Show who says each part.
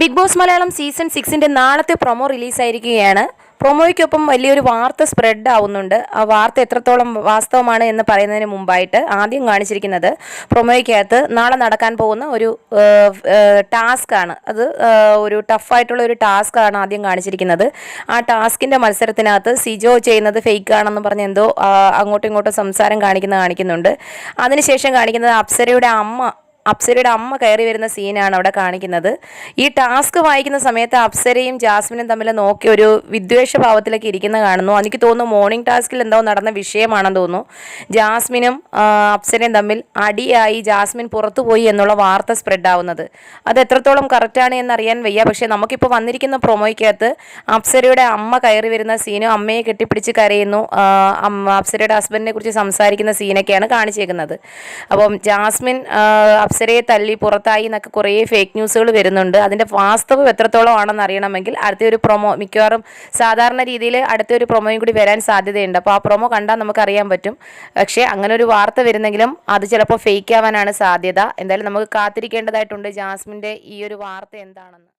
Speaker 1: Big boss Malayalam season 6 നാളത്തെ promo റിലീസായിരിക്കുകയാണ്. പ്രൊമോയ്ക്കൊപ്പം വലിയൊരു വാർത്ത സ്പ്രെഡ് ആവുന്നുണ്ട്. ആ വാർത്ത എത്രത്തോളം വാസ്തവമാണ് എന്ന് പറയുന്നതിന് മുമ്പായിട്ട് ആദ്യം കാണിച്ചിരിക്കുന്നത് പ്രൊമോയ്ക്കകത്ത് നാളെ നടക്കാൻ പോകുന്ന ഒരു ടാസ്ക് ആണ്. അത് ഒരു ടഫായിട്ടുള്ള ഒരു ടാസ്ക് ആണ് ആദ്യം കാണിച്ചിരിക്കുന്നത്. ആ ടാസ്കിൻ്റെ മത്സരത്തിനകത്ത് സിജോ ചെയ്യുന്നത് ഫേക്ക് ആണെന്ന് പറഞ്ഞ് എന്തോ അങ്ങോട്ടും ഇങ്ങോട്ടും സംസാരം കാണിക്കുന്നുണ്ട്. അതിനുശേഷം കാണിക്കുന്നത് അപ്സരയുടെ അമ്മ കയറി വരുന്ന സീനാണ് അവിടെ കാണിക്കുന്നത്. ഈ ടാസ്ക് വായിക്കുന്ന സമയത്ത് അപ്സരയും ജാസ്മിനും തമ്മിൽ നോക്കി ഒരു വിദ്വേഷ ഭാവത്തിലൊക്കെ ഇരിക്കുന്ന കാണുന്നു. എനിക്ക് തോന്നുന്നു മോർണിംഗ് ടാസ്കിൽ എന്തോ നടന്ന വിഷയമാണെന്ന് തോന്നുന്നു. ജാസ്മിനും അപ്സരയും തമ്മിൽ അടിയായി ജാസ്മിൻ പുറത്തുപോയി എന്നുള്ള വാർത്ത സ്പ്രെഡ് ആവുന്നത്. അത് എത്രത്തോളം കറക്റ്റാണ് എന്നറിയാൻ വയ്യ. പക്ഷേ നമുക്കിപ്പോൾ വന്നിരിക്കുന്ന പ്രൊമോയ്ക്കകത്ത് അപ്സരയുടെ അമ്മ കയറി വരുന്ന സീനും അമ്മയെ കെട്ടിപ്പിടിച്ച് കരയുന്നു, അപ്സരയുടെ ഹസ്ബൻഡിനെ കുറിച്ച് സംസാരിക്കുന്ന സീനൊക്കെയാണ് കാണിച്ചേക്കുന്നത്. അപ്പം ജാസ്മിൻ അപ്സരയെ തല്ലി പുറത്തായി എന്നൊക്കെ കുറേ ഫേക്ക് ന്യൂസുകൾ വരുന്നുണ്ട്. അതിൻ്റെ വാസ്തവം എത്രത്തോളം ആണെന്ന് അറിയണമെങ്കിൽ അടുത്തൊരു പ്രൊമോ മിക്കവാറും സാധാരണ രീതിയിൽ അടുത്തൊരു പ്രൊമോയും കൂടി വരാൻ സാധ്യതയുണ്ട്. അപ്പോൾ ആ പ്രൊമോ കണ്ടാൽ നമുക്കറിയാൻ പറ്റും. പക്ഷേ അങ്ങനെ ഒരു വാർത്ത വരുന്നെങ്കിലും അത് ചിലപ്പോൾ ഫേക്ക് ആവാനാണ് സാധ്യത. എന്തായാലും നമുക്ക് കാത്തിരിക്കേണ്ടതായിട്ടുണ്ട് ജാസ്മിൻ്റെ ഈ ഒരു വാർത്ത എന്താണെന്ന്.